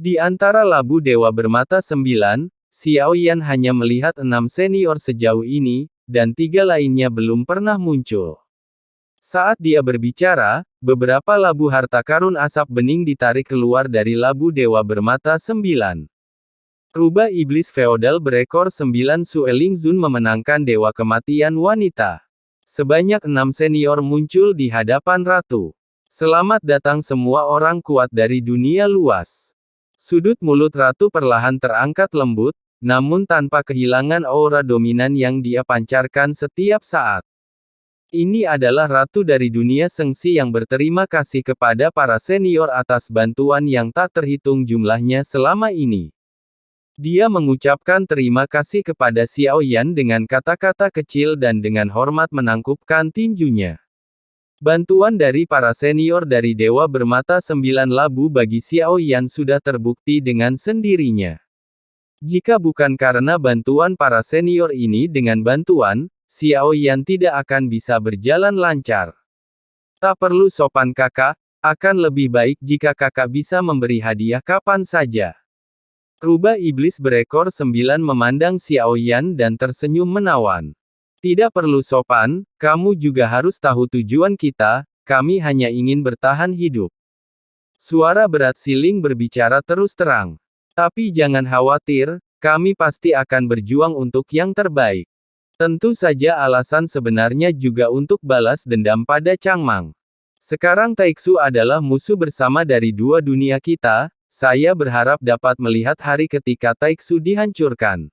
Di antara labu dewa bermata 9, Xiao Yan hanya melihat 6 senior sejauh ini, dan 3 lainnya belum pernah muncul. Saat dia berbicara, beberapa labu harta karun asap bening ditarik keluar dari labu dewa bermata 9. Rubah iblis feodal berekor 9 Sueling Zun memenangkan dewa kematian wanita. Sebanyak 6 senior muncul di hadapan ratu. Selamat datang semua orang kuat dari dunia luas. Sudut mulut ratu perlahan terangkat lembut, namun tanpa kehilangan aura dominan yang dia pancarkan setiap saat. Ini adalah ratu dari dunia sengsi yang berterima kasih kepada para senior atas bantuan yang tak terhitung jumlahnya selama ini. Dia mengucapkan terima kasih kepada Xiao Yan dengan kata-kata kecil dan dengan hormat menangkupkan tinjunya. Bantuan dari para senior dari Dewa Bermata 9 Labu bagi Xiao Yan sudah terbukti dengan sendirinya. Jika bukan karena bantuan para senior ini dengan bantuan, Xiao Yan tidak akan bisa berjalan lancar. Tak perlu sopan kakak, akan lebih baik jika kakak bisa memberi hadiah kapan saja. Rubah iblis berekor 9 memandang Xiao Yan dan tersenyum menawan. Tidak perlu sopan, kamu juga harus tahu tujuan kita, kami hanya ingin bertahan hidup. Suara berat Siling berbicara terus terang. Tapi jangan khawatir, kami pasti akan berjuang untuk yang terbaik. Tentu saja alasan sebenarnya juga untuk balas dendam pada Changmang. Sekarang Taiksu adalah musuh bersama dari dua dunia kita. Saya berharap dapat melihat hari ketika Taiksu dihancurkan.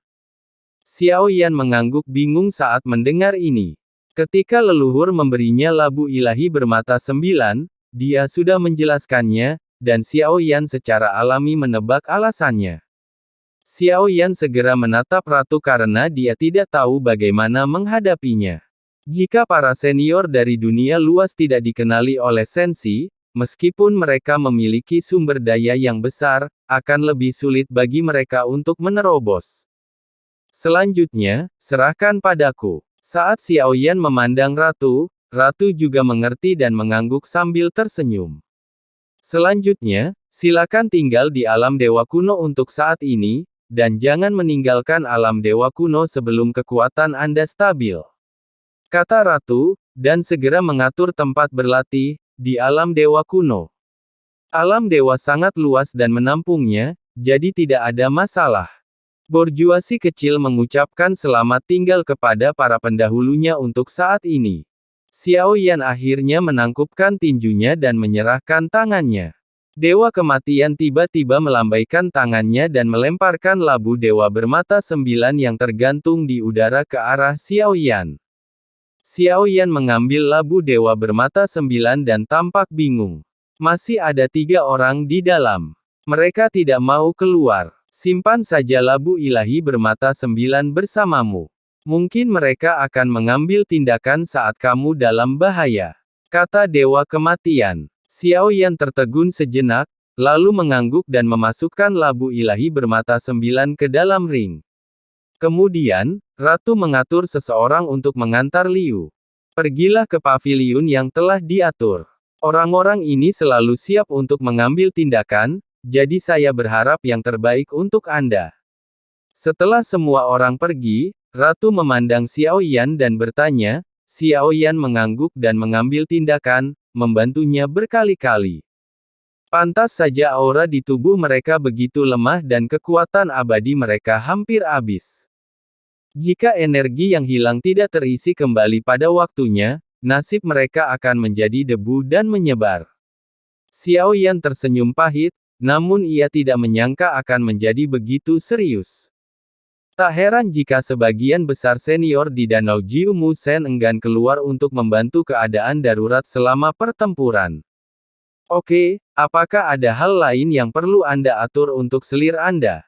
Xiao Yan mengangguk bingung saat mendengar ini. Ketika leluhur memberinya labu ilahi bermata 9, dia sudah menjelaskannya, dan Xiao Yan secara alami menebak alasannya. Xiao Yan segera menatap ratu karena dia tidak tahu bagaimana menghadapinya. Jika para senior dari dunia luas tidak dikenali oleh Sensi, meskipun mereka memiliki sumber daya yang besar, akan lebih sulit bagi mereka untuk menerobos. Selanjutnya, serahkan padaku. Saat Xiao Yan memandang ratu, ratu juga mengerti dan mengangguk sambil tersenyum. Selanjutnya, silakan tinggal di alam dewa kuno untuk saat ini, dan jangan meninggalkan alam dewa kuno sebelum kekuatan Anda stabil. Kata ratu, dan segera mengatur tempat berlatih, di alam dewa kuno. Alam dewa sangat luas dan menampungnya, jadi tidak ada masalah. Borjuasi kecil mengucapkan selamat tinggal kepada para pendahulunya untuk saat ini. Xiao Yan akhirnya menangkupkan tinjunya dan menyerahkan tangannya. Dewa kematian tiba-tiba melambaikan tangannya dan melemparkan labu dewa bermata 9 yang tergantung di udara ke arah Xiao Yan. Xiao Yan mengambil labu dewa bermata 9 dan tampak bingung. Masih ada 3 orang di dalam. Mereka tidak mau keluar. Simpan saja labu ilahi bermata 9 bersamamu. Mungkin mereka akan mengambil tindakan saat kamu dalam bahaya. Kata Dewa Kematian. Xiao Yan tertegun sejenak, lalu mengangguk dan memasukkan labu ilahi bermata 9 ke dalam ring. Kemudian, ratu mengatur seseorang untuk mengantar Liu. Pergilah ke paviliun yang telah diatur. Orang-orang ini selalu siap untuk mengambil tindakan, jadi saya berharap yang terbaik untuk Anda. Setelah semua orang pergi, ratu memandang Xiao Yan dan bertanya, Xiao Yan mengangguk dan mengambil tindakan, membantunya berkali-kali. Pantas saja aura di tubuh mereka begitu lemah dan kekuatan abadi mereka hampir habis. Jika energi yang hilang tidak terisi kembali pada waktunya, nasib mereka akan menjadi debu dan menyebar. Xiao Yan tersenyum pahit, namun ia tidak menyangka akan menjadi begitu serius. Tak heran jika sebagian besar senior di Danau Jiu Musen enggan keluar untuk membantu keadaan darurat selama pertempuran. Oke, apakah ada hal lain yang perlu Anda atur untuk selir Anda?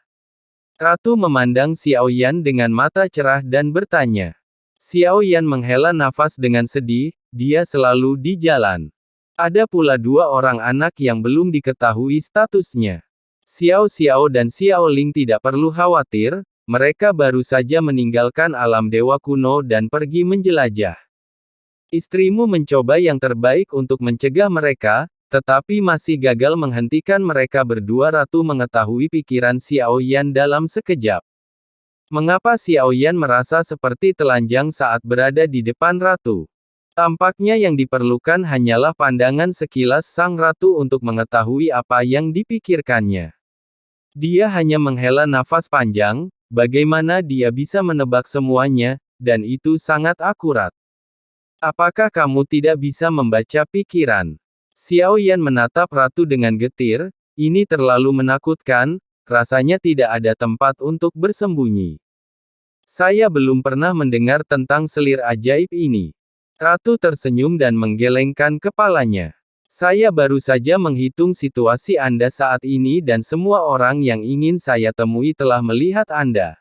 Ratu memandang Xiao Yan dengan mata cerah dan bertanya. Xiao Yan menghela nafas dengan sedih, dia selalu di jalan. Ada pula 2 orang anak yang belum diketahui statusnya. Xiao Xiao dan Xiao Ling tidak perlu khawatir, mereka baru saja meninggalkan alam dewa kuno dan pergi menjelajah. Istrimu mencoba yang terbaik untuk mencegah mereka, tetapi masih gagal menghentikan mereka berdua. Ratu mengetahui pikiran Xiao Yan dalam sekejap. Mengapa Xiao Yan merasa seperti telanjang saat berada di depan ratu? Tampaknya yang diperlukan hanyalah pandangan sekilas sang ratu untuk mengetahui apa yang dipikirkannya. Dia hanya menghela nafas panjang, bagaimana dia bisa menebak semuanya, dan itu sangat akurat. Apakah kamu tidak bisa membaca pikiran? Xiao Yan menatap ratu dengan getir, ini terlalu menakutkan, rasanya tidak ada tempat untuk bersembunyi. Saya belum pernah mendengar tentang selir ajaib ini. Ratu tersenyum dan menggelengkan kepalanya. Saya baru saja menghitung situasi Anda saat ini dan semua orang yang ingin saya temui telah melihat Anda.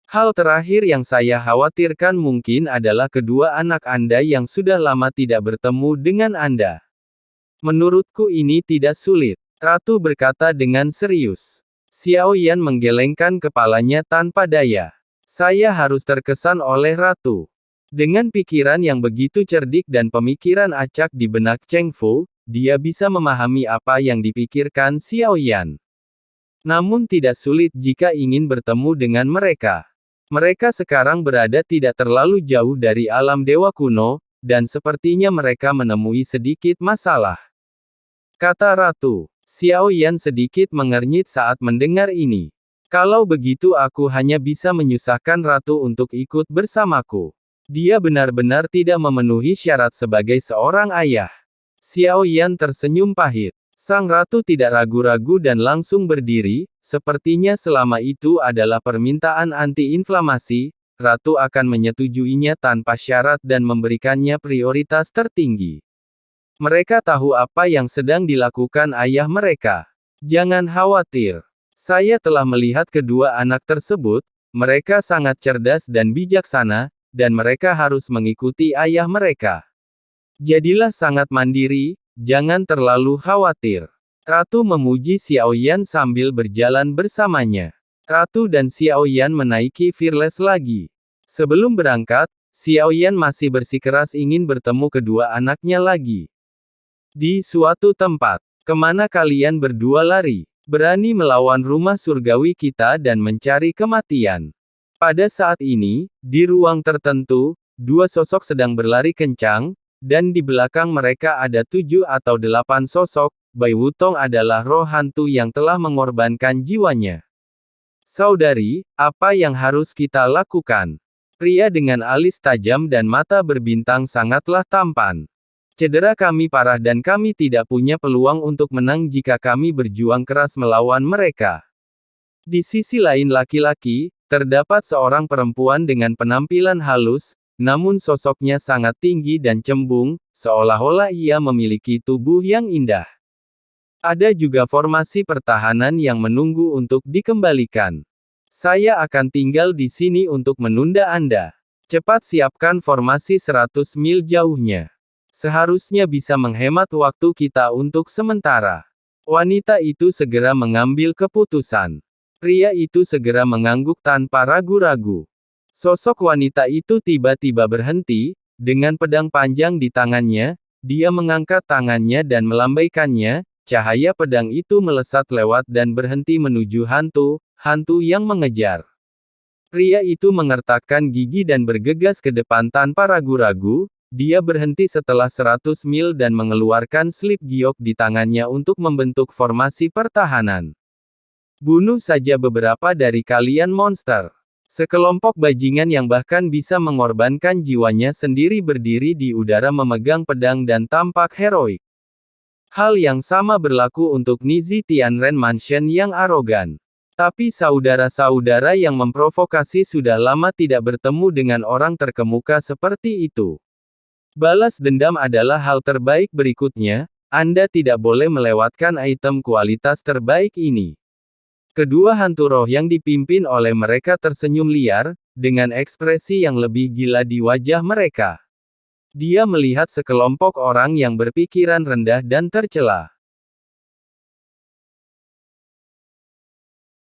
Hal terakhir yang saya khawatirkan mungkin adalah kedua anak Anda yang sudah lama tidak bertemu dengan Anda. Menurutku ini tidak sulit. Ratu berkata dengan serius. Xiao Yan menggelengkan kepalanya tanpa daya. Saya harus terkesan oleh Ratu. Dengan pikiran yang begitu cerdik dan pemikiran acak di benak Cheng Fu, dia bisa memahami apa yang dipikirkan Xiao Yan. Namun tidak sulit jika ingin bertemu dengan mereka. Mereka sekarang berada tidak terlalu jauh dari alam dewa kuno, dan sepertinya mereka menemui sedikit masalah. Kata Ratu. Xiao Yan sedikit mengernyit saat mendengar ini. Kalau begitu aku hanya bisa menyusahkan Ratu untuk ikut bersamaku. Dia benar-benar tidak memenuhi syarat sebagai seorang ayah. Xiao Yan tersenyum pahit. Sang ratu tidak ragu-ragu dan langsung berdiri, sepertinya selama itu adalah permintaan anti-inflamasi, ratu akan menyetujuinya tanpa syarat dan memberikannya prioritas tertinggi. Mereka tahu apa yang sedang dilakukan ayah mereka. Jangan khawatir. Saya telah melihat kedua anak tersebut, mereka sangat cerdas dan bijaksana, dan mereka harus mengikuti ayah mereka. Jadilah sangat mandiri, jangan terlalu khawatir. Ratu memuji Xiao Yan sambil berjalan bersamanya. Ratu dan Xiao Yan menaiki Fearless lagi. Sebelum berangkat, Xiao Yan masih bersikeras ingin bertemu kedua anaknya lagi. Di suatu tempat, kemana kalian berdua lari? Berani melawan rumah surgawi kita dan mencari kematian. Pada saat ini, di ruang tertentu, dua sosok sedang berlari kencang, dan di belakang mereka ada 7 atau 8 sosok. Bai Wutong adalah roh hantu yang telah mengorbankan jiwanya. Saudari, apa yang harus kita lakukan? Pria dengan alis tajam dan mata berbintang sangatlah tampan. Cedera kami parah dan kami tidak punya peluang untuk menang jika kami berjuang keras melawan mereka. Di sisi lain laki-laki, terdapat seorang perempuan dengan penampilan halus, namun sosoknya sangat tinggi dan cembung, seolah-olah ia memiliki tubuh yang indah. Ada juga formasi pertahanan yang menunggu untuk dikembalikan. Saya akan tinggal di sini untuk menunda Anda. Cepat siapkan formasi 100 mil jauhnya. Seharusnya bisa menghemat waktu kita untuk sementara. Wanita itu segera mengambil keputusan. Pria itu segera mengangguk tanpa ragu-ragu. Sosok wanita itu tiba-tiba berhenti, dengan pedang panjang di tangannya, dia mengangkat tangannya dan melambaikannya, cahaya pedang itu melesat lewat dan berhenti menuju hantu yang mengejar. Pria itu mengertakkan gigi dan bergegas ke depan tanpa ragu-ragu, dia berhenti setelah 100 mil dan mengeluarkan slip giok di tangannya untuk membentuk formasi pertahanan. Bunuh saja beberapa dari kalian monster. Sekelompok bajingan yang bahkan bisa mengorbankan jiwanya sendiri berdiri di udara memegang pedang dan tampak heroik. Hal yang sama berlaku untuk Nizi Tianren Mansion yang arogan. Tapi saudara-saudara yang memprovokasi sudah lama tidak bertemu dengan orang terkemuka seperti itu. Balas dendam adalah hal terbaik berikutnya, Anda tidak boleh melewatkan item kualitas terbaik ini. Kedua hantu roh yang dipimpin oleh mereka tersenyum liar, dengan ekspresi yang lebih gila di wajah mereka. Dia melihat sekelompok orang yang berpikiran rendah dan tercela.